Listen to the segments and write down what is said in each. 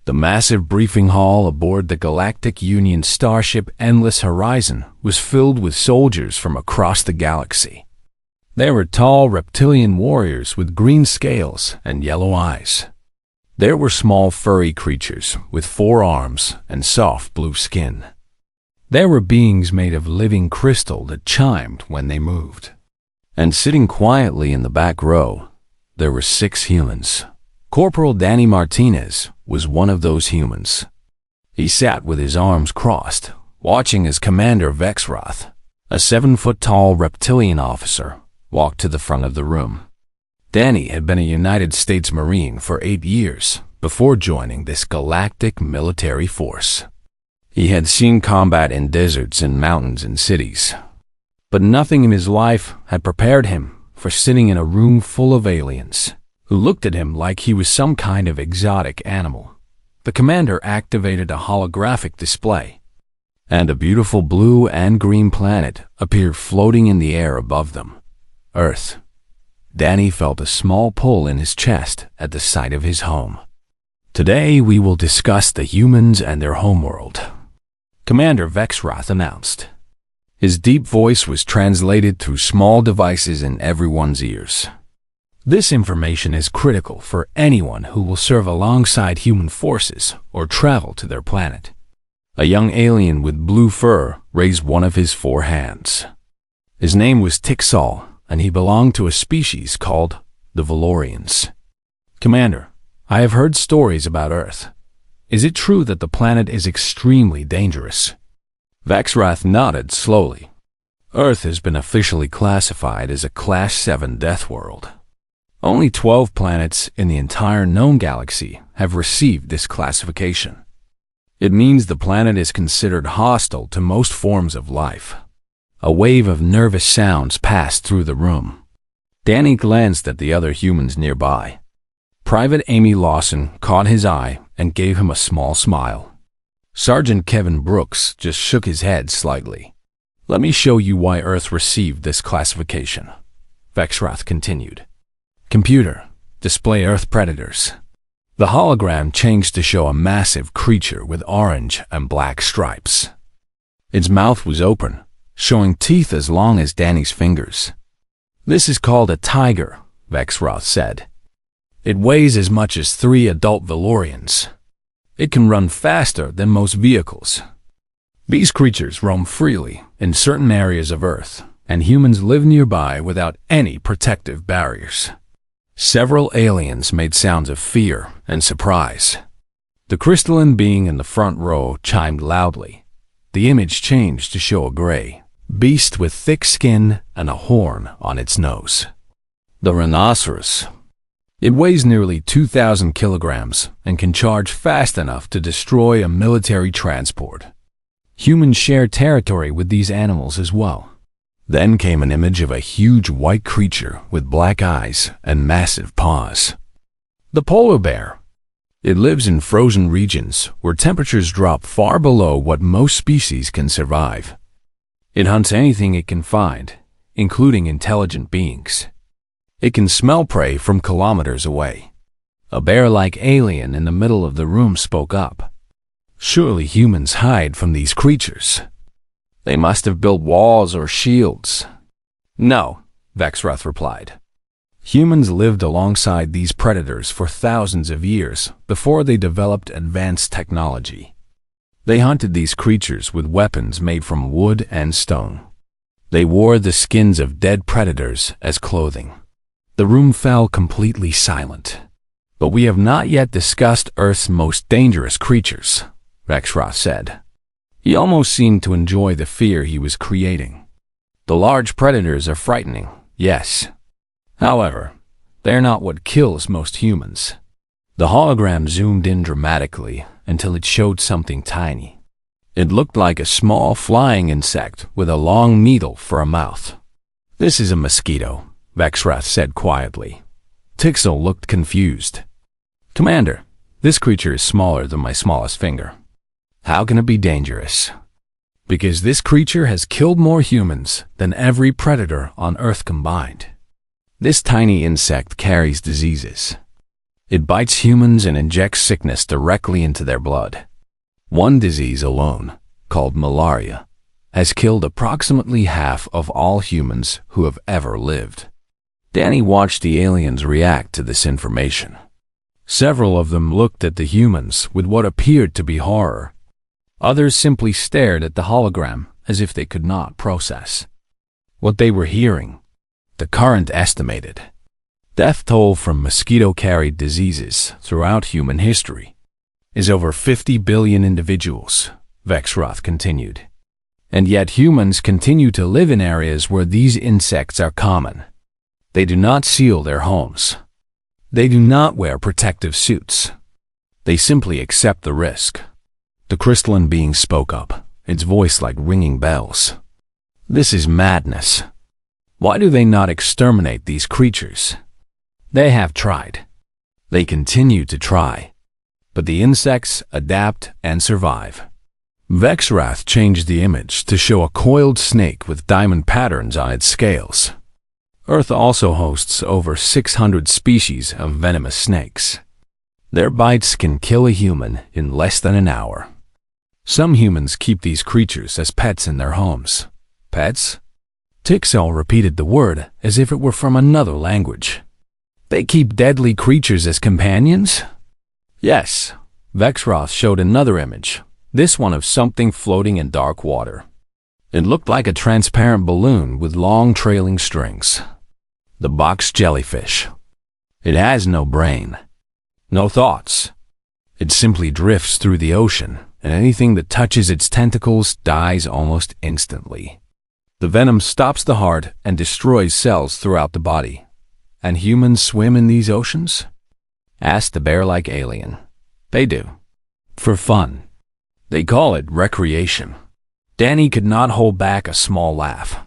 The massive briefing hall aboard the Galactic Union starship Endless Horizon was filled with soldiers from across the galaxy. There were tall reptilian warriors with green scales and yellow eyes. There were small furry creatures with 4 arms and soft blue skin. There were beings made of living crystal that chimed when they moved. And sitting quietly in the back row, there were 6 humans. Corporal Danny Martinez was one of those humans. He sat with his arms crossed, watching as Commander Vexroth, a 7-foot-tall reptilian officer, walked to the front of the room. Danny had been a United States Marine for 8 years before joining this galactic military force. He had seen combat in deserts and mountains and cities, but nothing in his life had prepared him for sitting in a room full of aliens who looked at him like he was some kind of exotic animal. The commander activated a holographic display, and a beautiful blue and green planet appeared floating in the air above them. Earth. Danny felt a small pull in his chest at the sight of his home. Today we will discuss the humans and their homeworld, Commander Vexroth announced. His deep voice was translated through small devices in everyone's ears. This information is critical for anyone who will serve alongside human forces or travel to their planet. A young alien with blue fur raised one of his 4 hands. His name was Tixal, and he belonged to a species called the Valorians. Commander, I have heard stories about Earth. Is it true that the planet is extremely dangerous? Vexroth nodded slowly. Earth has been officially classified as a Class 7 death world. Only 12 planets in the entire known galaxy have received this classification. It means the planet is considered hostile to most forms of life. A wave of nervous sounds passed through the room. Danny glanced at the other humans nearby. Private Amy Lawson caught his eye and gave him a small smile. Sergeant Kevin Brooks just shook his head slightly. Let me show you why Earth received this classification, Vexroth continued. Computer, display Earth predators. The hologram changed to show a massive creature with orange and black stripes. Its mouth was open, showing teeth as long as Danny's fingers. This is called a tiger, Vexroth said. It weighs as much as 3 adult Valorians. It can run faster than most vehicles. These creatures roam freely in certain areas of Earth, and humans live nearby without any protective barriers. Several aliens made sounds of fear and surprise. The crystalline being in the front row chimed loudly. The image changed to show a gray beast with thick skin and a horn on its nose. The rhinoceros. It weighs nearly 2,000 kilograms and can charge fast enough to destroy a military transport. Humans share territory with these animals as well. Then came an image of a huge white creature with black eyes and massive paws. The polar bear. It lives in frozen regions where temperatures drop far below what most species can survive. It hunts anything it can find, including intelligent beings. It can smell prey from kilometers away. A bear-like alien in the middle of the room spoke up. Surely humans hide from these creatures. They must have built walls or shields. No, Vexroth replied. Humans lived alongside these predators for thousands of years before they developed advanced technology. They hunted these creatures with weapons made from wood and stone. They wore the skins of dead predators as clothing. The room fell completely silent. But we have not yet discussed Earth's most dangerous creatures, Vexroth said. He almost seemed to enjoy the fear he was creating. The large predators are frightening, yes. However, they're not what kills most humans. The hologram zoomed in dramatically until it showed something tiny. It looked like a small flying insect with a long needle for a mouth. This is a mosquito, Vexroth said quietly. Tixel looked confused. Commander, this creature is smaller than my smallest finger. How can it be dangerous? Because this creature has killed more humans than every predator on Earth combined. This tiny insect carries diseases. It bites humans and injects sickness directly into their blood. One disease alone, called malaria, has killed approximately half of all humans who have ever lived. Danny watched the aliens react to this information. Several of them looked at the humans with what appeared to be horror. Others simply stared at the hologram as if they could not process what they were hearing. The current estimated death toll from mosquito-carried diseases throughout human history is over 50 billion individuals, Vexroth continued. And yet humans continue to live in areas where these insects are common. They do not seal their homes. They do not wear protective suits. They simply accept the risk. The crystalline being spoke up, its voice like ringing bells. This is madness. Why do they not exterminate these creatures? They have tried. They continue to try. But the insects adapt and survive. Vexrath changed the image to show a coiled snake with diamond patterns on its scales. Earth also hosts over 600 species of venomous snakes. Their bites can kill a human in less than an hour. Some humans keep these creatures as pets in their homes. Pets? Tixel repeated the word as if it were from another language. They keep deadly creatures as companions? Yes. Vexroth showed another image, this one of something floating in dark water. It looked like a transparent balloon with long trailing strings. The box jellyfish. It has no brain, no thoughts. It simply drifts through the ocean, and anything that touches its tentacles dies almost instantly. The venom stops the heart and destroys cells throughout the body. And humans swim in these oceans? Asked the bear-like alien. They do. For fun. They call it recreation. Danny could not hold back a small laugh.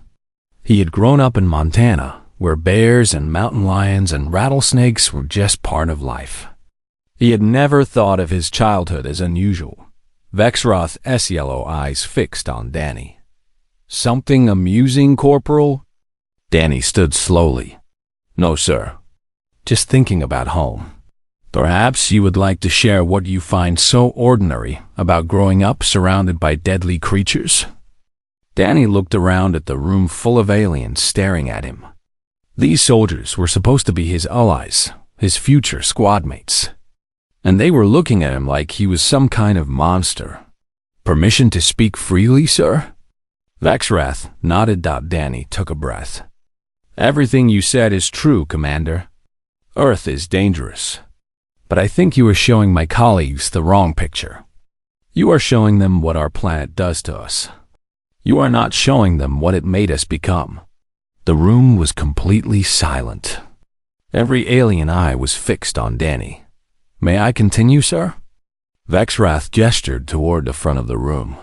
He had grown up in Montana, where bears and mountain lions and rattlesnakes were just part of life. He had never thought of his childhood as unusual. Vexroth's yellow eyes fixed on Danny. Something amusing, Corporal? Danny stood slowly. No, sir. Just thinking about home. Perhaps you would like to share what you find so ordinary about growing up surrounded by deadly creatures? Danny looked around at the room full of aliens staring at him. These soldiers were supposed to be his allies, his future squad mates. And they were looking at him like he was some kind of monster. Permission to speak freely, sir? Vexrath nodded. Danny took a breath. Everything you said is true, Commander. Earth is dangerous. But I think you are showing my colleagues the wrong picture. You are showing them what our planet does to us. You are not showing them what it made us become. The room was completely silent. Every alien eye was fixed on Danny. May I continue, sir? Vexrath gestured toward the front of the room.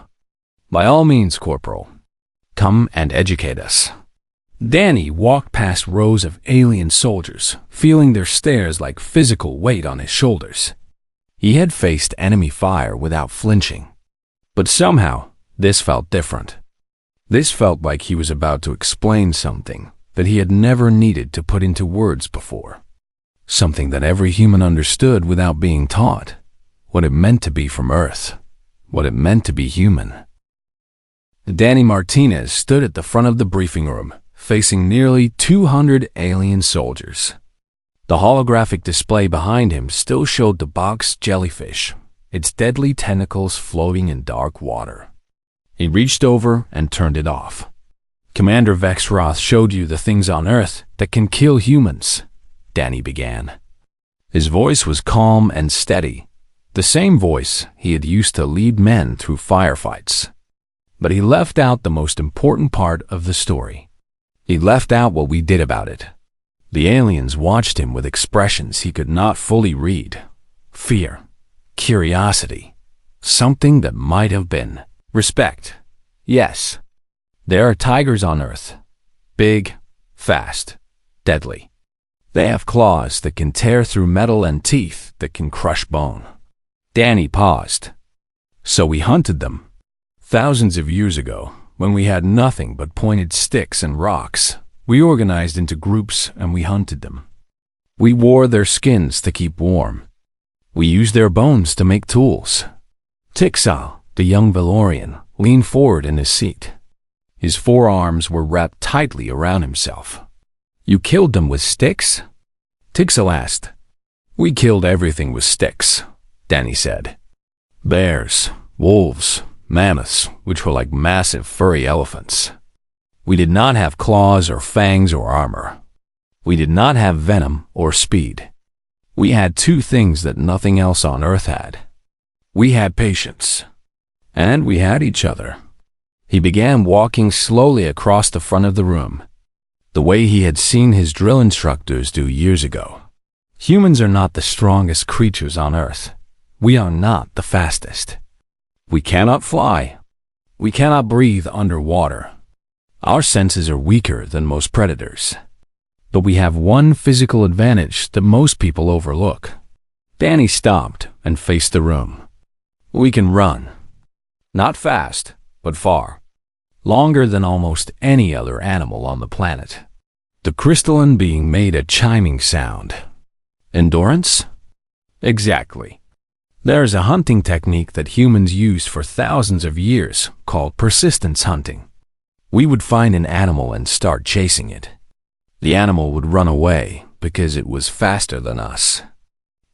By all means, Corporal. Come and educate us. Danny walked past rows of alien soldiers, feeling their stares like physical weight on his shoulders. He had faced enemy fire without flinching. But somehow, this felt different. This felt like he was about to explain something that he had never needed to put into words before. Something that every human understood without being taught. What it meant to be from Earth. What it meant to be human. Danny Martinez stood at the front of the briefing room, facing nearly 200 alien soldiers. The holographic display behind him still showed the box jellyfish, its deadly tentacles floating in dark water. He reached over and turned it off. Commander Vexroth showed you the things on Earth that can kill humans, Danny began. His voice was calm and steady, the same voice he had used to lead men through firefights. But he left out the most important part of the story. He left out what we did about it. The aliens watched him with expressions he could not fully read. Fear, curiosity, something that might have been respect. Yes, there are tigers on Earth. Big, fast, deadly. They have claws that can tear through metal and teeth that can crush bone. Danny paused. So we hunted them. Thousands of years ago, when we had nothing but pointed sticks and rocks, we organized into groups and we hunted them. We wore their skins to keep warm. We used their bones to make tools. Tixal, the young Valorian, leaned forward in his seat. His forearms were wrapped tightly around himself. You killed them with sticks? Tixal asked. We killed everything with sticks, Danny said. Bears, wolves, mammoths, which were like massive furry elephants. We did not have claws or fangs or armor. We did not have venom or speed. We had two things that nothing else on Earth had. We had patience. And we had each other. He began walking slowly across the front of the room, the way he had seen his drill instructors do years ago. Humans are not the strongest creatures on Earth. We are not the fastest. We cannot fly. We cannot breathe underwater. Our senses are weaker than most predators. But we have one physical advantage that most people overlook. Danny stopped and faced the room. We can run. Not fast, but far. Longer than almost any other animal on the planet. The crystalline being made a chiming sound. Endurance? Exactly. There is a hunting technique that humans used for thousands of years called persistence hunting. We would find an animal and start chasing it. The animal would run away because it was faster than us.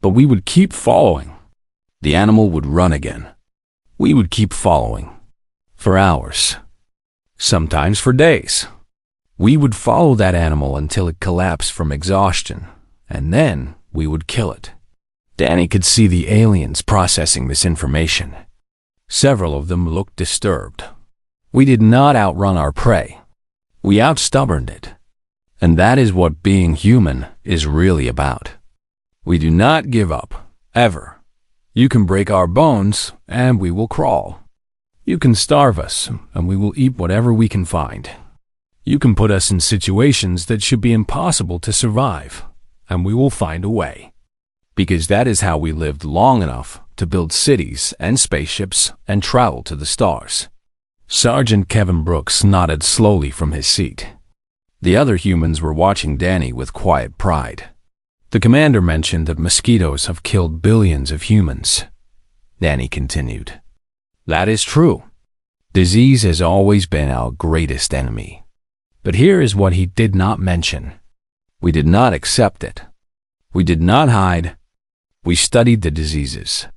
But we would keep following. The animal would run again. We would keep following. For hours. Sometimes for days. We would follow that animal until it collapsed from exhaustion, and then we would kill it. Danny could see the aliens processing this information. Several of them looked disturbed. We did not outrun our prey. We outstubborned it. And that is what being human is really about. We do not give up, ever. You can break our bones, and we will crawl. You can starve us, and we will eat whatever we can find. You can put us in situations that should be impossible to survive, and we will find a way. Because that is how we lived long enough to build cities and spaceships and travel to the stars. Sergeant Kevin Brooks nodded slowly from his seat. The other humans were watching Danny with quiet pride. The commander mentioned that mosquitoes have killed billions of humans. Danny continued. That is true. Disease has always been our greatest enemy. But here is what he did not mention. We did not accept it. We did not hide. We studied the diseases.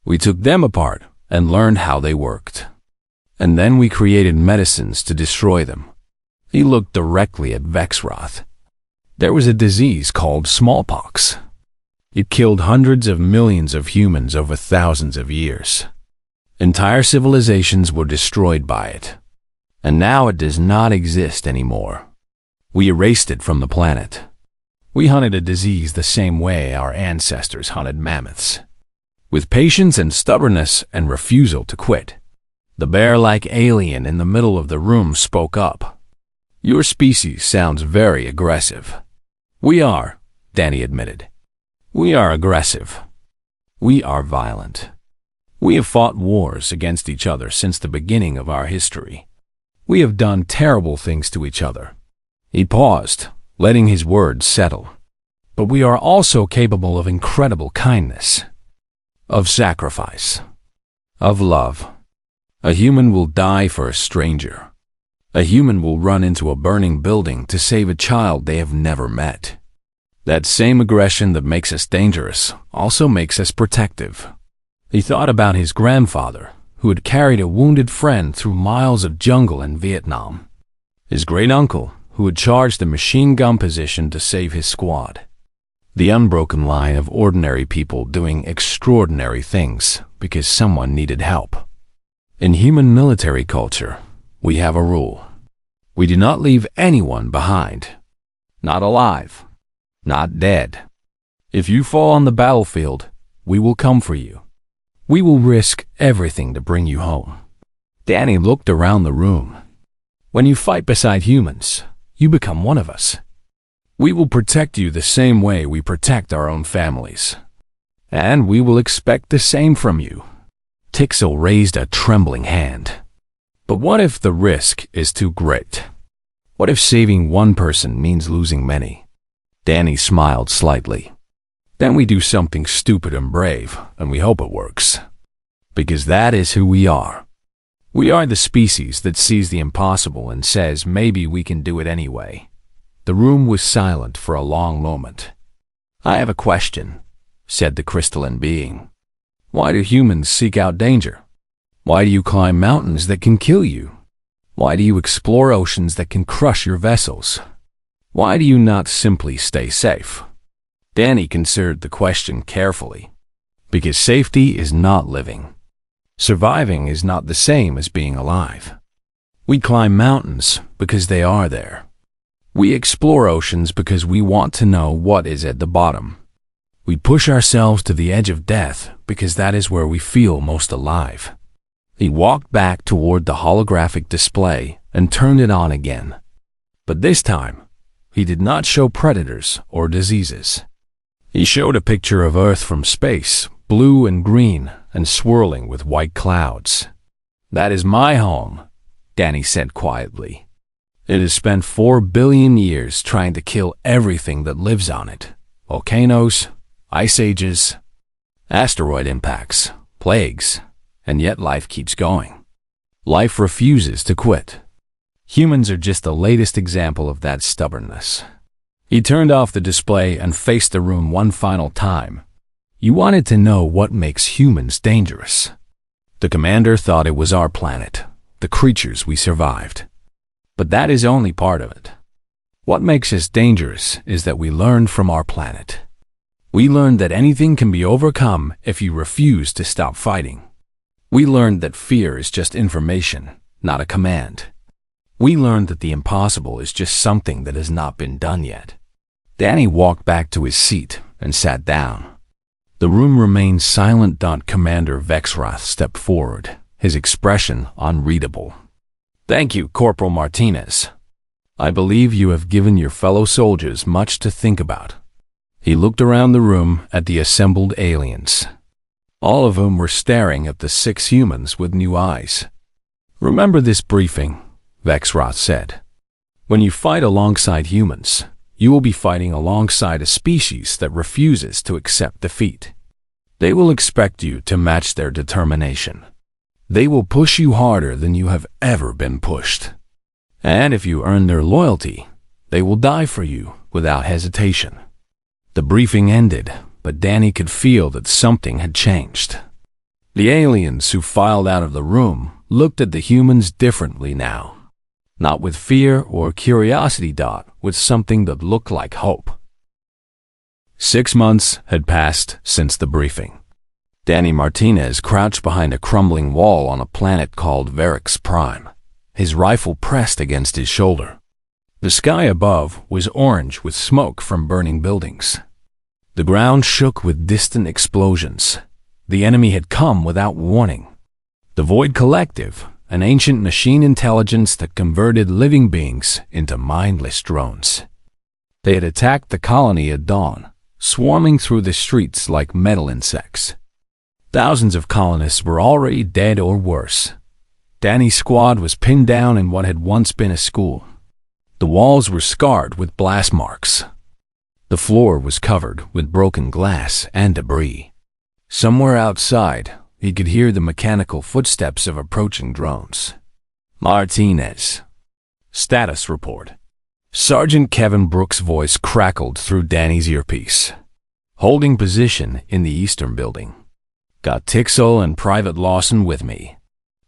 We took them apart and learned how they worked. And then we created medicines to destroy them. He looked directly at Vexroth. There was a disease called smallpox. It killed hundreds of millions of humans over thousands of years. Entire civilizations were destroyed by it. And now it does not exist anymore. We erased it from the planet. We hunted a disease the same way our ancestors hunted mammoths. With patience and stubbornness and refusal to quit. The bear-like alien in the middle of the room spoke up. Your species sounds very aggressive. We are, Danny admitted. We are aggressive. We are violent. We have fought wars against each other since the beginning of our history. We have done terrible things to each other. He paused, letting his words settle. But we are also capable of incredible kindness, of sacrifice, of love. A human will die for a stranger. A human will run into a burning building to save a child they have never met. That same aggression that makes us dangerous also makes us protective. He thought about his grandfather, who had carried a wounded friend through miles of jungle in Vietnam. His great-uncle, who had charged a machine gun position to save his squad. The unbroken line of ordinary people doing extraordinary things because someone needed help. In human military culture, we have a rule. We do not leave anyone behind. Not alive. Not dead. If you fall on the battlefield, we will come for you. We will risk everything to bring you home. Danny looked around the room. When you fight beside humans, you become one of us. We will protect you the same way we protect our own families. And we will expect the same from you. Tixel raised a trembling hand. But what if the risk is too great? What if saving one person means losing many? Danny smiled slightly. Then we do something stupid and brave, and we hope it works. Because that is who we are. We are the species that sees the impossible and says maybe we can do it anyway. The room was silent for a long moment. I have a question, said the crystalline being. Why do humans seek out danger? Why do you climb mountains that can kill you? Why do you explore oceans that can crush your vessels? Why do you not simply stay safe? Danny considered the question carefully. Because safety is not living. Surviving is not the same as being alive. We climb mountains because they are there. We explore oceans because we want to know what is at the bottom. We push ourselves to the edge of death because that is where we feel most alive. He walked back toward the holographic display and turned it on again. But this time, he did not show predators or diseases. He showed a picture of Earth from space, blue and green and swirling with white clouds. That is my home, Danny said quietly. It has spent 4 billion years trying to kill everything that lives on it. Volcanoes, ice ages, asteroid impacts, plagues, and yet life keeps going. Life refuses to quit. Humans are just the latest example of that stubbornness. He turned off the display and faced the room one final time. You wanted to know what makes humans dangerous. The commander thought it was our planet, the creatures we survived. But that is only part of it. What makes us dangerous is that we learned from our planet. We learned that anything can be overcome if you refuse to stop fighting. We learned that fear is just information, not a command. We learned that the impossible is just something that has not been done yet. Danny walked back to his seat and sat down. The room remained silent. Commander Vexroth stepped forward, his expression unreadable. Thank you, Corporal Martinez. I believe you have given your fellow soldiers much to think about. He looked around the room at the assembled aliens. All of whom were staring at the 6 humans with new eyes. Remember this briefing, Vexroth said. When you fight alongside humans, you will be fighting alongside a species that refuses to accept defeat. They will expect you to match their determination. They will push you harder than you have ever been pushed. And if you earn their loyalty, they will die for you without hesitation. The briefing ended, but Danny could feel that something had changed. The aliens who filed out of the room looked at the humans differently now. Not with fear or curiosity, with something that looked like hope. 6 months had passed since the briefing. Danny Martinez crouched behind a crumbling wall on a planet called Varix Prime, his rifle pressed against his shoulder. The sky above was orange with smoke from burning buildings. The ground shook with distant explosions. The enemy had come without warning. The Void Collective, an ancient machine intelligence that converted living beings into mindless drones. They had attacked the colony at dawn, swarming through the streets like metal insects. Thousands of colonists were already dead or worse. Danny's squad was pinned down in what had once been a school. The walls were scarred with blast marks. The floor was covered with broken glass and debris. Somewhere outside, he could hear the mechanical footsteps of approaching drones. Martinez. Status report. Sergeant Kevin Brooks' voice crackled through Danny's earpiece. Holding position in the eastern building. Got Tixel and Private Lawson with me.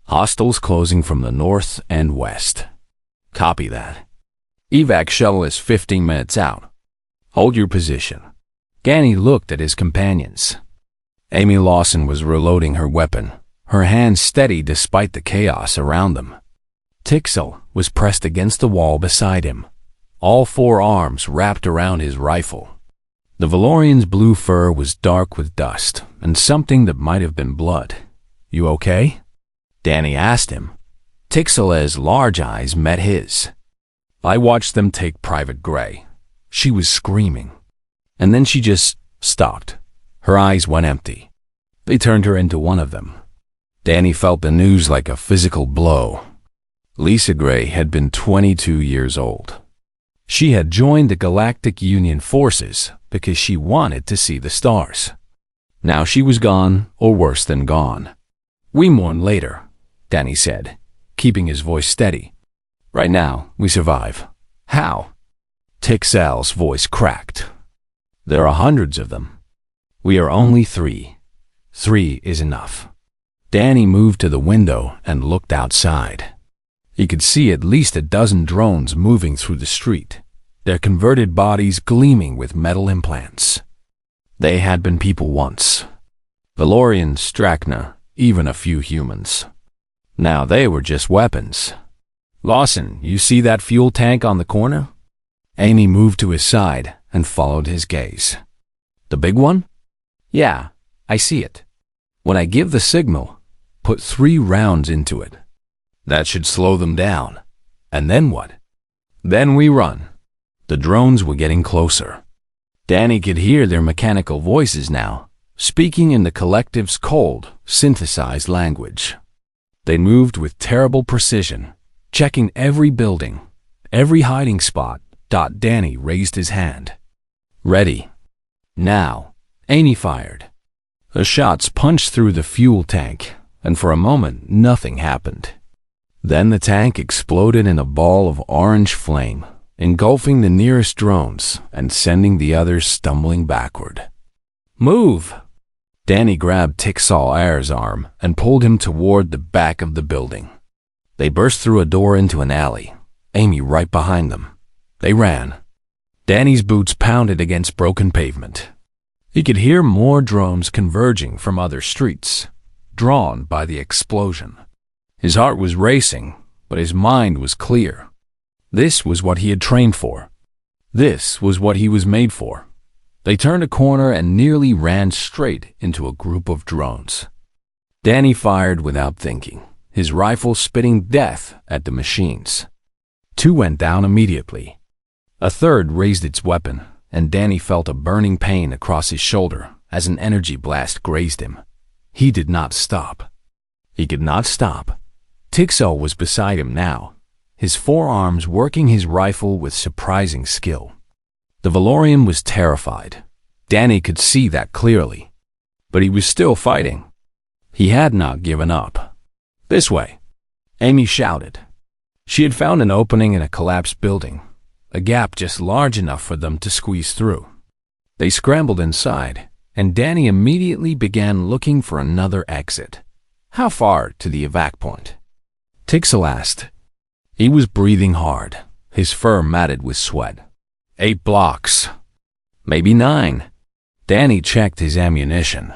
Hostiles closing from the north and west. Copy that. Evac shuttle is 15 minutes out. Hold your position. Danny looked at his companions. Amy Lawson was reloading her weapon, her hands steady despite the chaos around them. Tixel was pressed against the wall beside him, all 4 arms wrapped around his rifle. The Valorian's blue fur was dark with dust and something that might have been blood. You okay? Danny asked him. Tixel's large eyes met his. I watched them take Private Gray. She was screaming. And then she just stopped. Her eyes went empty. They turned her into one of them. Danny felt the news like a physical blow. Lisa Gray had been 22 years old. She had joined the Galactic Union forces because she wanted to see the stars. Now she was gone, or worse than gone. "We mourn later," Danny said, keeping his voice steady. "Right now, we survive." "How?" Tixal's voice cracked. "There are hundreds of them. We are only 3. 3 is enough." Danny moved to the window and looked outside. He could see at least a dozen drones moving through the street, their converted bodies gleaming with metal implants. They had been people once. Valorian, Strachna, even a few humans. Now they were just weapons. "Lawson, you see that fuel tank on the corner?" Amy moved to his side and followed his gaze. "The big one?" "Yeah, I see it. When I give the signal, put 3 rounds into it. That should slow them down. And then what?" "Then we run." The drones were getting closer. Danny could hear their mechanical voices now, speaking in the collective's cold, synthesized language. They moved with terrible precision, checking every building, every hiding spot. Danny raised his hand. "Ready. Now." Amy fired. The shots punched through the fuel tank, and for a moment nothing happened. Then the tank exploded in a ball of orange flame, engulfing the nearest drones and sending the others stumbling backward. "Move!" Danny grabbed Tixal Air's arm and pulled him toward the back of the building. They burst through a door into an alley, Amy right behind them. They ran. Danny's boots pounded against broken pavement. He could hear more drones converging from other streets, drawn by the explosion. His heart was racing, but his mind was clear. This was what he had trained for. This was what he was made for. They turned a corner and nearly ran straight into a group of drones. Danny fired without thinking, his rifle spitting death at the machines. 2 went down immediately. A third raised its weapon, and Danny felt a burning pain across his shoulder as an energy blast grazed him. He did not stop. He could not stop. Tixal was beside him now, his forearms working his rifle with surprising skill. The Valorian was terrified. Danny could see that clearly. But he was still fighting. He had not given up. "This way," Amy shouted. She had found an opening in a collapsed building, a gap just large enough for them to squeeze through. They scrambled inside, and Danny immediately began looking for another exit. "How far to the evac point?" Tixal asked. He was breathing hard, his fur matted with sweat. 8 blocks. Maybe 9. Danny checked his ammunition.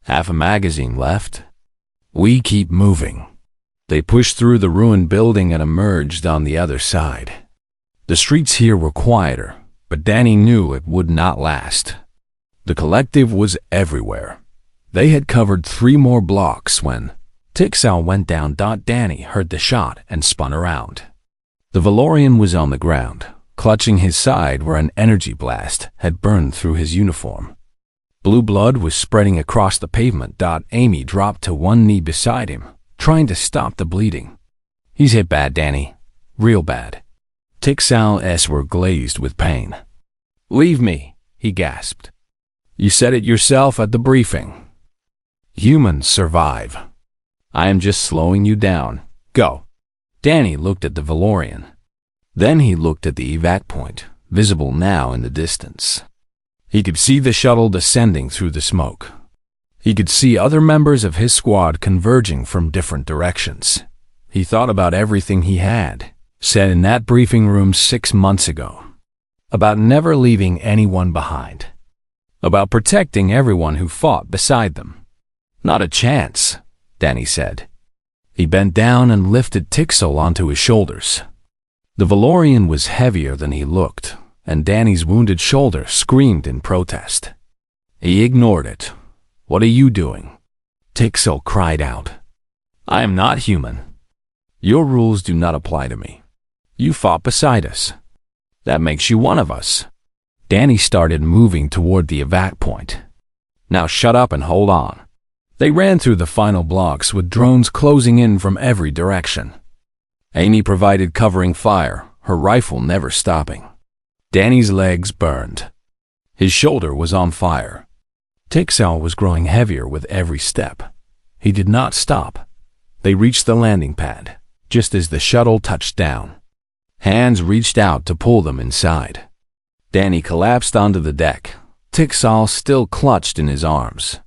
Half a magazine left. "We keep moving." They pushed through the ruined building and emerged on the other side. The streets here were quieter, but Danny knew it would not last. The collective was everywhere. They had covered 3 more blocks when Tixal went down. Danny heard the shot and spun around. The Valorian was on the ground, clutching his side where an energy blast had burned through his uniform. Blue blood was spreading across the pavement. Amy dropped to one knee beside him, trying to stop the bleeding. "He's hit bad, Danny. Real bad." Tixal's eyes were glazed with pain. "Leave me," he gasped. "You said it yourself at the briefing. Humans survive. I am just slowing you down. Go." Danny looked at the Valorian. Then he looked at the evac point, visible now in the distance. He could see the shuttle descending through the smoke. He could see other members of his squad converging from different directions. He thought about everything he had said in that briefing room 6 months ago, about never leaving anyone behind, about protecting everyone who fought beside them. "Not a chance," Danny said. He bent down and lifted Tixal onto his shoulders. The Valorian was heavier than he looked, and Danny's wounded shoulder screamed in protest. He ignored it. "What are you doing?" Tixal cried out. "I am not human. Your rules do not apply to me. You fought beside us. That makes you one of us." Danny started moving toward the evac point. "Now shut up and hold on." They ran through the final blocks with drones closing in from every direction. Amy provided covering fire, her rifle never stopping. Danny's legs burned. His shoulder was on fire. Tixel was growing heavier with every step. He did not stop. They reached the landing pad, just as the shuttle touched down. Hands reached out to pull them inside. Danny collapsed onto the deck, Tixel still clutched in his arms.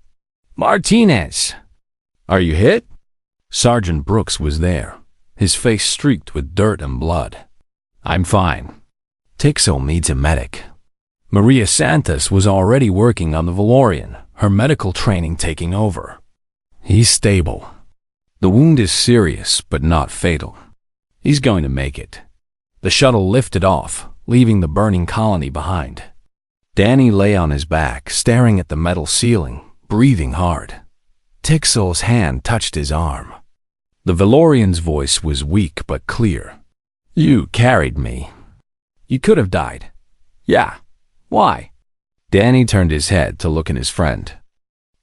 "Martinez! Are you hit?" Sergeant Brooks was there, his face streaked with dirt and blood. "I'm fine. Tixel needs a medic." Maria Santos was already working on the Valorian, her medical training taking over. "He's stable. The wound is serious, but not fatal. He's going to make it." The shuttle lifted off, leaving the burning colony behind. Danny lay on his back, staring at the metal ceiling, breathing hard. Tixel's hand touched his arm. The Valorian's voice was weak but clear. "You carried me. You could have died." "Yeah. Why?" Danny turned his head to look at his friend.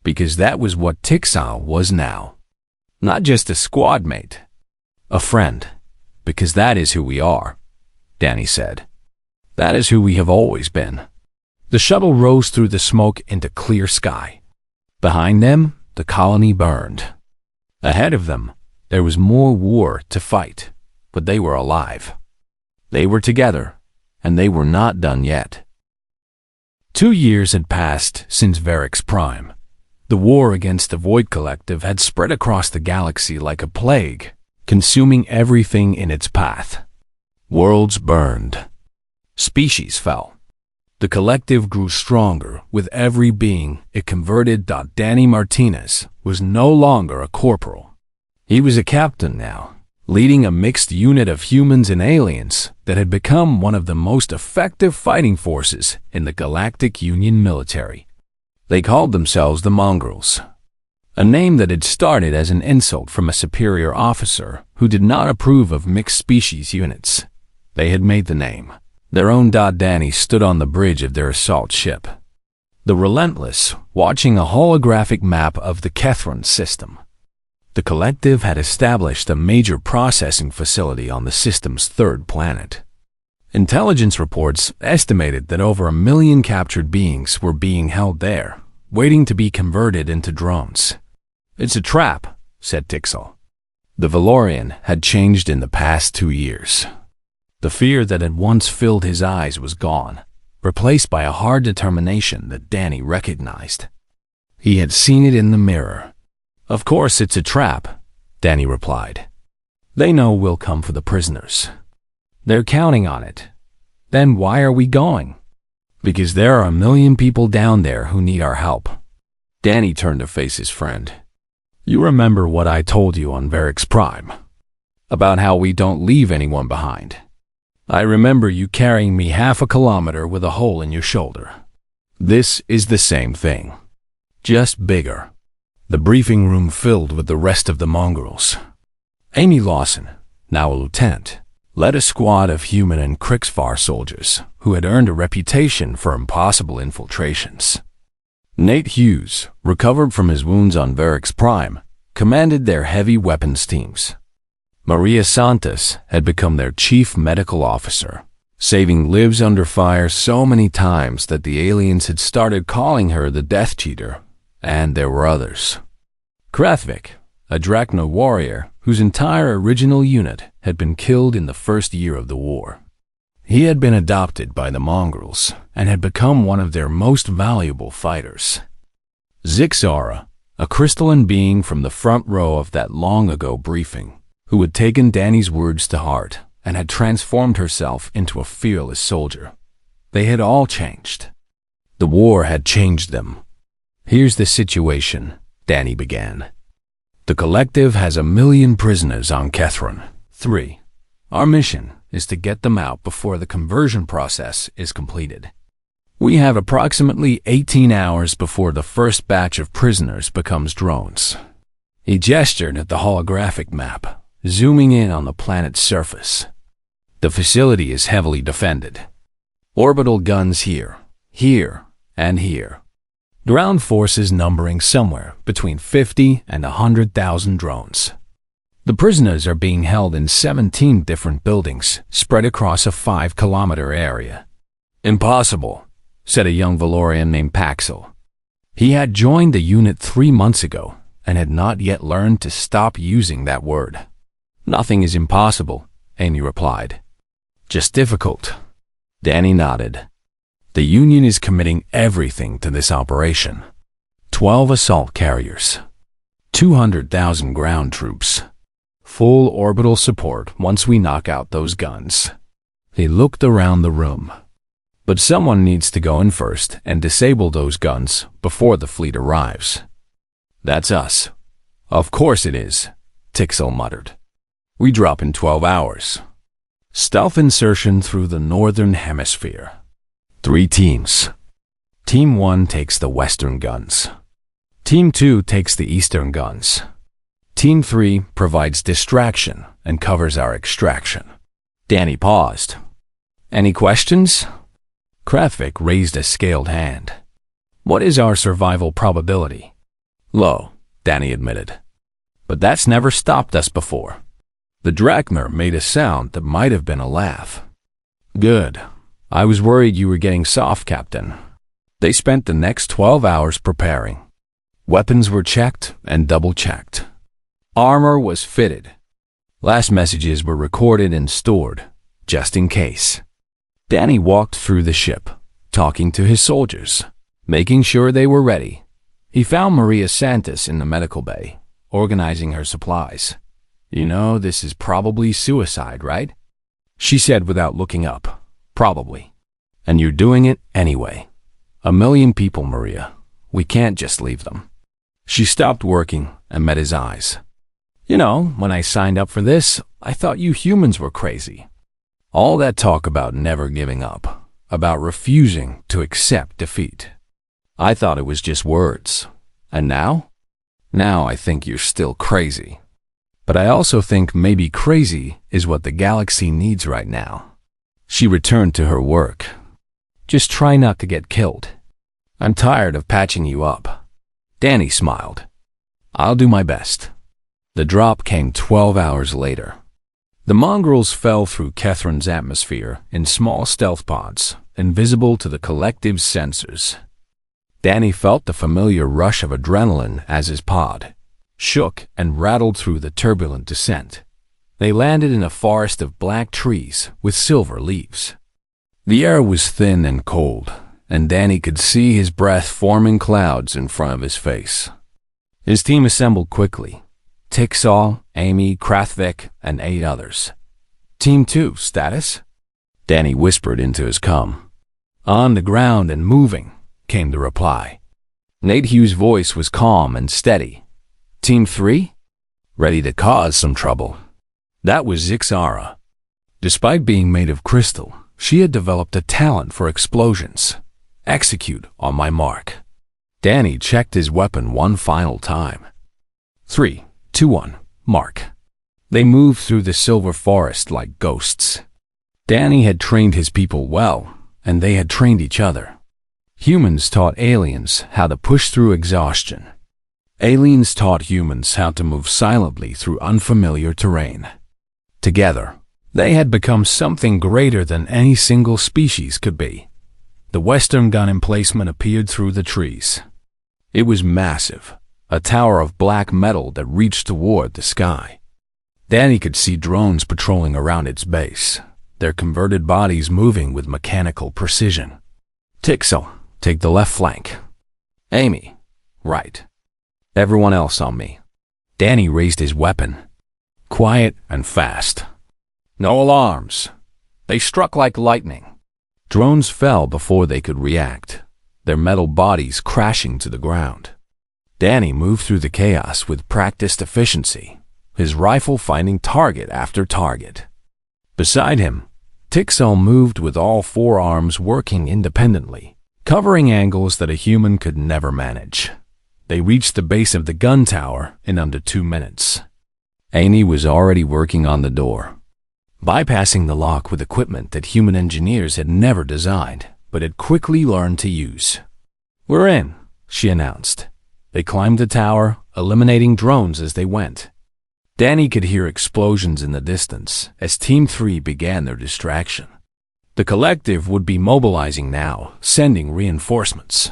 Because that was what Tixel was now. Not just a squad mate. A friend. "Because that is who we are," Danny said. "That is who we have always been." The shuttle rose through the smoke into clear sky. Behind them, the colony burned. Ahead of them, there was more war to fight, but they were alive. They were together, and they were not done yet. 2 years had passed since Varix Prime. The war against the Void Collective had spread across the galaxy like a plague, consuming everything in its path. Worlds burned. Species fell. The collective grew stronger with every being it converted. Danny Martinez was no longer a corporal. He was a captain now, leading a mixed unit of humans and aliens that had become one of the most effective fighting forces in the Galactic Union military. They called themselves the Mongrels, a name that had started as an insult from a superior officer who did not approve of mixed species units. They had made the name their own. Danny stood on the bridge of their assault ship, the Relentless, watching a holographic map of the Kethron system. The collective had established a major processing facility on the system's third planet. Intelligence reports estimated that over 1 million captured beings were being held there, waiting to be converted into drones. "It's a trap," said Tixel. The Valorian had changed in the past 2 years. The fear that had once filled his eyes was gone, replaced by a hard determination that Danny recognized. He had seen it in the mirror. "Of course it's a trap," Danny replied. "They know we'll come for the prisoners. They're counting on it. Then why are we going?" "Because there are 1 million people down there who need our help." Danny turned to face his friend. "You remember what I told you on Varix Prime? About how we don't leave anyone behind. I remember you carrying me 1/2 kilometer with a hole in your shoulder. This is the same thing, just bigger." The briefing room filled with the rest of the Mongrels. Amy Lawson, now a lieutenant, led a squad of human and Krixvar soldiers who had earned a reputation for impossible infiltrations. Nate Hughes, recovered from his wounds on Varix Prime, commanded their heavy weapons teams. Maria Santos had become their chief medical officer, saving lives under fire so many times that the aliens had started calling her the Death Cheater, and there were others. Krathvik, a Drachno warrior whose entire original unit had been killed in the first year of the war. He had been adopted by the Mongrels and had become one of their most valuable fighters. Zixara, a crystalline being from the front row of that long-ago briefing, who had taken Danny's words to heart and had transformed herself into a fearless soldier. They had all changed. The war had changed them. "Here's the situation," Danny began. "The collective has 1 million prisoners on Kethron. 3. Our mission is to get them out before the conversion process is completed. We have approximately 18 hours before the first batch of prisoners becomes drones." He gestured at the holographic map, zooming in on the planet's surface. "The facility is heavily defended. Orbital guns here, here, and here. Ground forces numbering somewhere between 50 and 100,000 drones. The prisoners are being held in 17 different buildings, spread across a 5-kilometer area. Impossible, said a young Valorian named Paxil. He had joined the unit 3 months ago and had not yet learned to stop using that word. Nothing is impossible, Amy replied. Just difficult. Danny nodded. The Union is committing everything to this operation. 12 assault carriers, 200,000 ground troops, full orbital support once we knock out those guns. He looked around the room. But someone needs to go in first and disable those guns before the fleet arrives. That's us. Of course it is, Tixel muttered. We drop in 12 hours. Stealth insertion through the northern hemisphere. 3 teams. Team 1 takes the western guns. Team 2 takes the eastern guns. Team 3 provides distraction and covers our extraction. Danny paused. Any questions? Krathvik raised a scaled hand. What is our survival probability? Low, Danny admitted. But that's never stopped us before. The Drachmer made a sound that might have been a laugh. Good. I was worried you were getting soft, Captain. They spent the next 12 hours preparing. Weapons were checked and double-checked. Armor was fitted. Last messages were recorded and stored, just in case. Danny walked through the ship, talking to his soldiers, making sure they were ready. He found Maria Santos in the medical bay, organizing her supplies. You know, this is probably suicide, right? She said without looking up. Probably. And you're doing it anyway. 1 million people, Maria. We can't just leave them. She stopped working and met his eyes. You know, when I signed up for this, I thought you humans were crazy. All that talk about never giving up, about refusing to accept defeat. I thought it was just words. And now? Now I think you're still crazy. But I also think maybe crazy is what the galaxy needs right now. She returned to her work. Just try not to get killed. I'm tired of patching you up. Danny smiled. I'll do my best. The drop came 12 hours later. The mongrels fell through Catherine's atmosphere in small stealth pods, invisible to the collective's sensors. Danny felt the familiar rush of adrenaline as his pod shook and rattled through the turbulent descent. They landed in a forest of black trees with silver leaves. The air was thin and cold, and Danny could see his breath forming clouds in front of his face. His team assembled quickly. Tixol, Amy, Krathvik, and 8 others. Team 2, status? Danny whispered into his comm. On the ground and moving, came the reply. Nate Hughes' voice was calm and steady. Team 3? Ready to cause some trouble. That was Zixara. Despite being made of crystal, she had developed a talent for explosions. Execute on my mark. Danny checked his weapon one final time. 3, 2, 1, mark. They moved through the silver forest like ghosts. Danny had trained his people well, and they had trained each other. Humans taught aliens how to push through exhaustion. Aliens taught humans how to move silently through unfamiliar terrain. Together, they had become something greater than any single species could be. The western gun emplacement appeared through the trees. It was massive, a tower of black metal that reached toward the sky. Danny could see drones patrolling around its base, their converted bodies moving with mechanical precision. Tixel, take the left flank. Amy, right. Everyone else on me. Danny raised his weapon. Quiet and fast. No alarms. They struck like lightning. Drones fell before they could react, their metal bodies crashing to the ground. Danny moved through the chaos with practiced efficiency, his rifle finding target after target. Beside him, Tixel moved with all 4 arms working independently, covering angles that a human could never manage. They reached the base of the gun tower in under 2 minutes. Amy was already working on the door, bypassing the lock with equipment that human engineers had never designed, but had quickly learned to use. We're in, she announced. They climbed the tower, eliminating drones as they went. Danny could hear explosions in the distance as Team 3 began their distraction. The collective would be mobilizing now, sending reinforcements.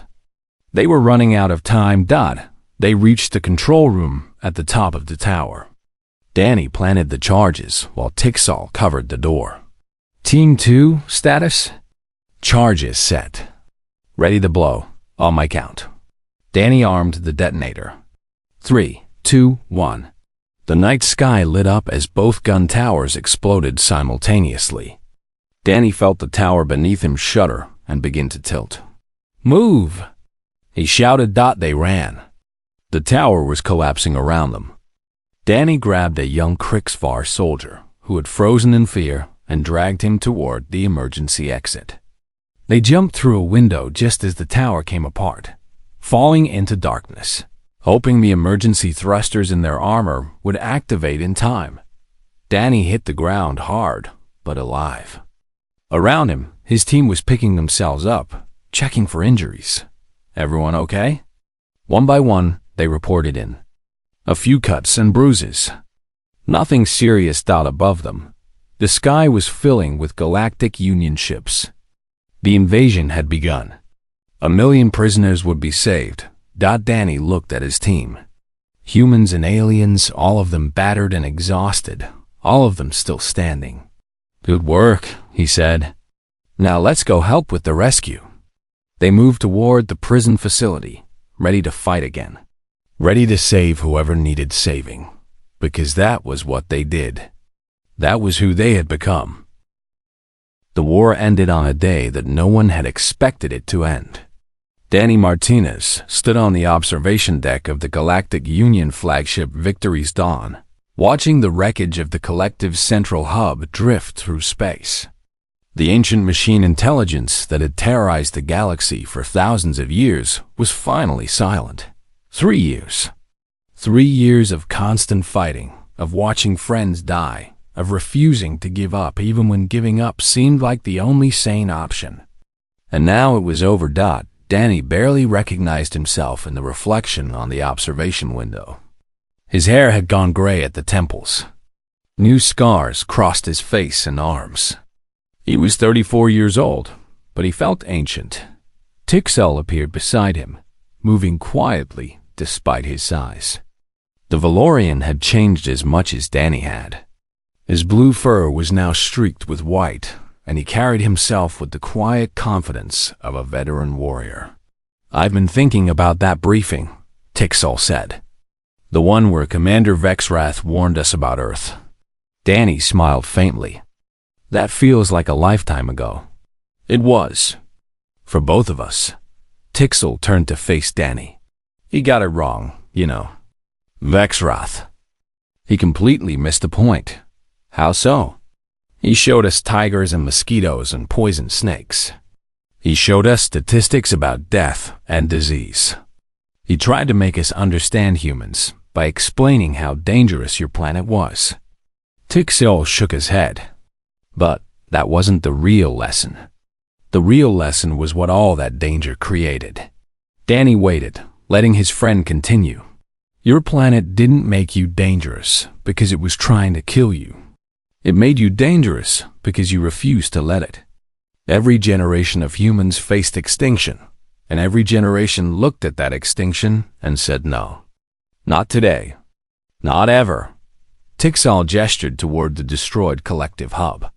They were running out of time. They reached the control room at the top of the tower. Danny planted the charges while Tixall covered the door. Team 2, status? Charges set. Ready to blow, on my count. Danny armed the detonator. 3, 2, 1. The night sky lit up as both gun towers exploded simultaneously. Danny felt the tower beneath him shudder and begin to tilt. Move! He shouted. They ran. The tower was collapsing around them. Danny grabbed a young Krixvar soldier who had frozen in fear and dragged him toward the emergency exit. They jumped through a window just as the tower came apart, falling into darkness, hoping the emergency thrusters in their armor would activate in time. Danny hit the ground hard, but alive. Around him, his team was picking themselves up, checking for injuries. Everyone okay? One by one, they reported in. A few cuts and bruises. Nothing serious. Above them, the sky was filling with Galactic Union ships. The invasion had begun. 1 million prisoners would be saved. Danny looked at his team. Humans and aliens, all of them battered and exhausted, all of them still standing. Good work, he said. Now let's go help with the rescue. They moved toward the prison facility, ready to fight again. Ready to save whoever needed saving, because that was what they did. That was who they had become. The war ended on a day that no one had expected it to end. Danny Martinez stood on the observation deck of the Galactic Union flagship Victory's Dawn, watching the wreckage of the collective's central hub drift through space. The ancient machine intelligence that had terrorized the galaxy for thousands of years was finally silent. 3 years. 3 years of constant fighting, of watching friends die, of refusing to give up even when giving up seemed like the only sane option. And now it was over. Danny barely recognized himself in the reflection on the observation window. His hair had gone gray at the temples. New scars crossed his face and arms. He was 34 years old, but he felt ancient. Tixall appeared beside him, moving quietly despite his size. The Valorian had changed as much as Danny had. His blue fur was now streaked with white, and he carried himself with the quiet confidence of a veteran warrior. I've been thinking about that briefing, Tixall said. The one where Commander Vexrath warned us about Earth. Danny smiled faintly. That feels like a lifetime ago. It was. For both of us. Tixall turned to face Danny. He got it wrong, you know. Vexrath. He completely missed the point. How so? He showed us tigers and mosquitoes and poison snakes. He showed us statistics about death and disease. He tried to make us understand humans by explaining how dangerous your planet was. Tixall shook his head. But that wasn't the real lesson. The real lesson was what all that danger created. Danny waited, letting his friend continue. Your planet didn't make you dangerous because it was trying to kill you. It made you dangerous because you refused to let it. Every generation of humans faced extinction, and every generation looked at that extinction and said no. Not today. Not ever. Tixall gestured toward the destroyed collective hub.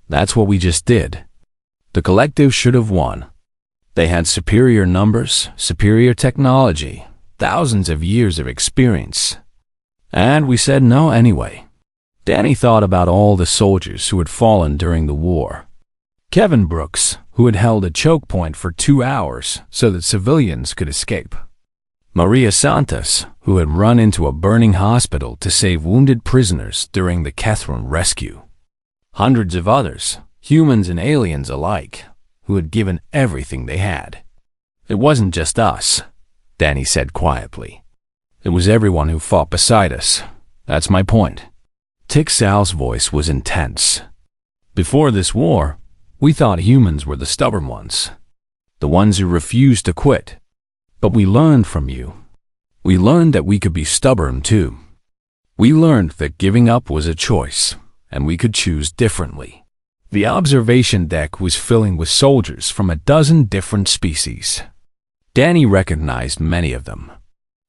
That's what we just did. The collective should have won. They had superior numbers, superior technology, thousands of years of experience. And we said no anyway. Danny thought about all the soldiers who had fallen during the war. Kevin Brooks, who had held a choke point for 2 hours so that civilians could escape. Maria Santos, who had run into a burning hospital to save wounded prisoners during the Catherine rescue. Hundreds of others, humans and aliens alike, who had given everything they had. It wasn't just us, Danny said quietly. It was everyone who fought beside us. That's my point. Tixall's voice was intense. Before this war, we thought humans were the stubborn ones, the ones who refused to quit. But we learned from you. We learned that we could be stubborn too. We learned that giving up was a choice, and we could choose differently. The observation deck was filling with soldiers from a dozen different species. Danny recognized many of them.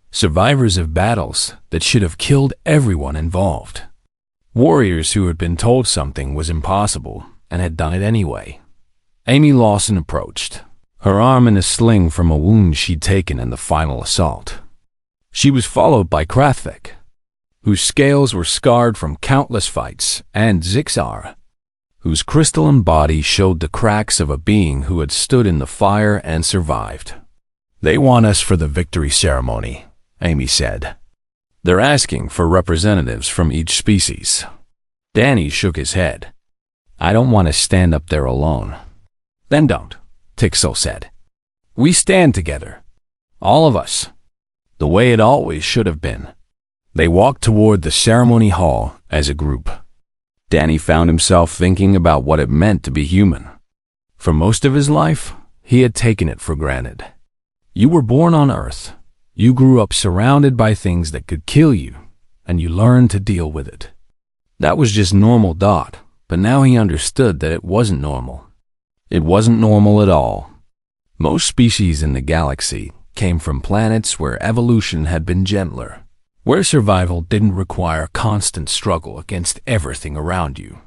Survivors of battles that should have killed everyone involved. Warriors who had been told something was impossible and had done it anyway. Amy Lawson approached, her arm in a sling from a wound she'd taken in the final assault. She was followed by Krathvik, whose scales were scarred from countless fights, and Zixar, whose crystalline body showed the cracks of a being who had stood in the fire and survived. "They want us for the victory ceremony," Amy said. "They're asking for representatives from each species." Danny shook his head. "I don't want to stand up there alone." "Then don't," Tixel said. "We stand together. All of us. The way it always should have been." They walked toward the ceremony hall as a group. Danny found himself thinking about what it meant to be human. For most of his life, he had taken it for granted. You were born on Earth. You grew up surrounded by things that could kill you, and you learned to deal with it. That was just normal. But now he understood that it wasn't normal. It wasn't normal at all. Most species in the galaxy came from planets where evolution had been gentler, where survival didn't require constant struggle against everything around you.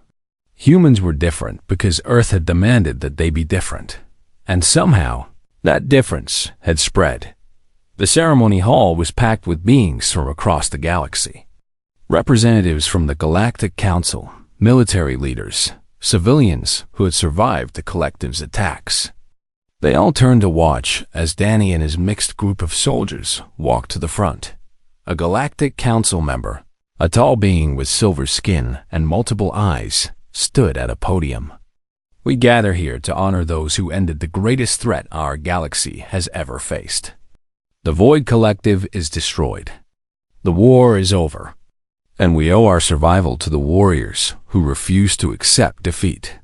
Humans were different because Earth had demanded that they be different, and somehow that difference had spread. The ceremony hall was packed with beings from across the galaxy. Representatives from the Galactic Council, military leaders, civilians who had survived the collective's attacks. They all turned to watch as Danny and his mixed group of soldiers walked to the front. A Galactic Council member, a tall being with silver skin and multiple eyes, stood at a podium. "We gather here to honor those who ended the greatest threat our galaxy has ever faced. The Void Collective is destroyed. The war is over, and we owe our survival to the warriors who refuse to accept defeat."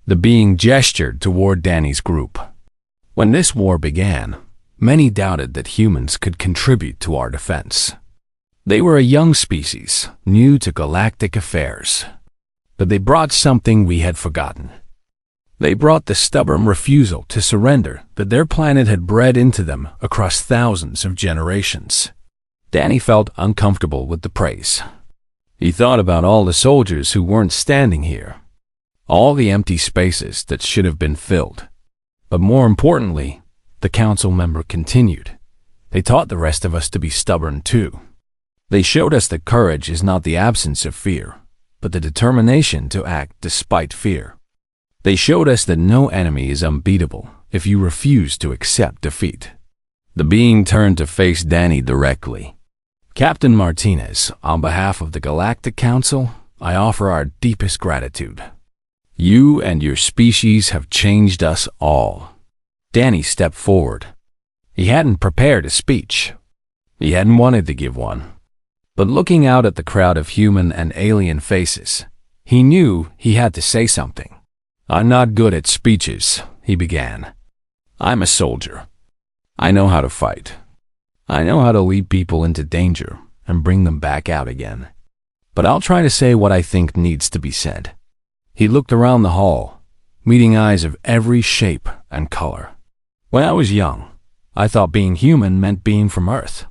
The being gestured toward Danny's group. "When this war began, many doubted that humans could contribute to our defense. They were a young species, new to galactic affairs. But they brought something we had forgotten. They brought the stubborn refusal to surrender that their planet had bred into them across thousands of generations." Danny felt uncomfortable with the praise. He thought about all the soldiers who weren't standing here, all the empty spaces that should have been filled. But more importantly, the council member continued, "They taught the rest of us to be stubborn too. They showed us that courage is not the absence of fear, but the determination to act despite fear. They showed us that no enemy is unbeatable if you refuse to accept defeat." The being turned to face Danny directly. "Captain Martinez, on behalf of the Galactic Council, I offer our deepest gratitude. You and your species have changed us all." Danny stepped forward. He hadn't prepared a speech. He hadn't wanted to give one. But looking out at the crowd of human and alien faces, he knew he had to say something. "I'm not good at speeches," he began. "I'm a soldier. I know how to fight. I know how to lead people into danger and bring them back out again. But I'll try to say what I think needs to be said." He looked around the hall, meeting eyes of every shape and color. "When I was young, I thought being human meant being from Earth.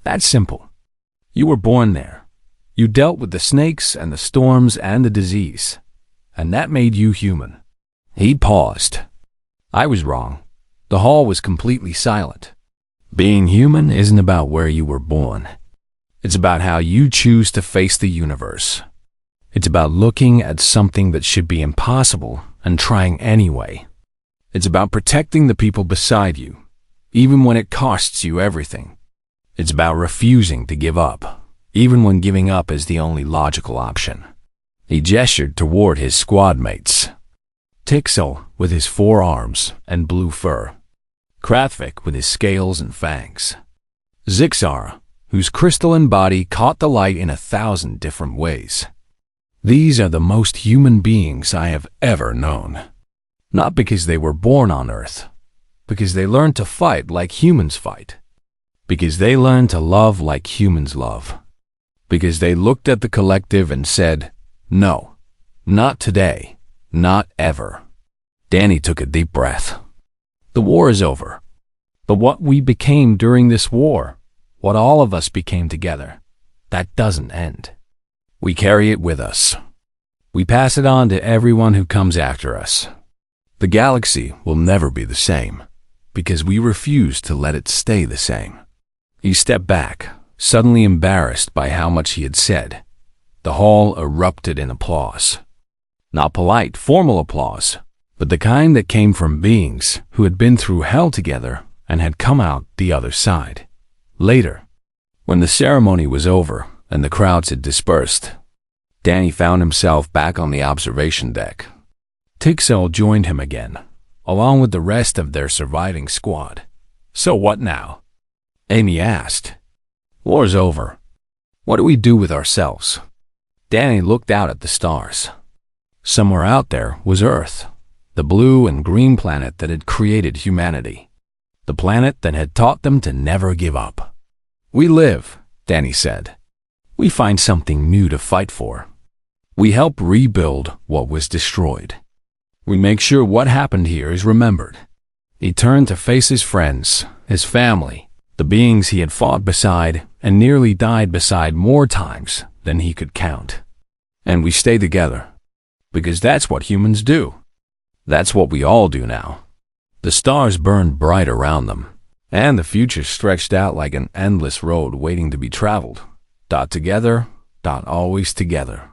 That's simple. You were born there. You dealt with the snakes and the storms and the disease, and that made you human." He paused. I was wrong. The hall was completely silent. Being human isn't about where you were born. It's about how you choose to face the universe. It's about looking at something that should be impossible and trying anyway. It's about protecting the people beside you, even when it costs you everything. It's about refusing to give up, even when giving up is the only logical option. He gestured toward his squad mates. Tixel with his 4 arms and blue fur. Krathvik with his scales and fangs. Zixar, whose crystalline body caught the light in 1,000 different ways. These are the most human beings I have ever known. Not because they were born on Earth, because they learned to fight like humans fight. Because they learned to love like humans love. because they looked at the collective and said, "No, not today, not ever." Danny took a deep breath. The war is over. But what we became during this war, what all of us became together, that doesn't end. We carry it with us. We pass it on to everyone who comes after us. The galaxy will never be the same, because we refuse to let it stay the same. He stepped back, suddenly embarrassed by how much he had said. The hall erupted in applause. Not polite, formal applause, but the kind that came from beings who had been through hell together and had come out the other side. Later, when the ceremony was over and the crowds had dispersed, Danny found himself back on the observation deck. Tixel joined him again, along with the rest of their surviving squad. "So what now?" Amy asked. "War's over. What do we do with ourselves?" Danny looked out at the stars. Somewhere out there was Earth, the blue and green planet that had created humanity, the planet that had taught them to never give up. "We live," Danny said. "We find something new to fight for. We help rebuild what was destroyed. We make sure what happened here is remembered." He turned to face his friends, his family, the beings he had fought beside and nearly died beside more times than he could count. "And we stay together, because that's what humans do. That's what we all do now." The stars burned bright around them, and the future stretched out like an endless road waiting to be traveled. Together, always together.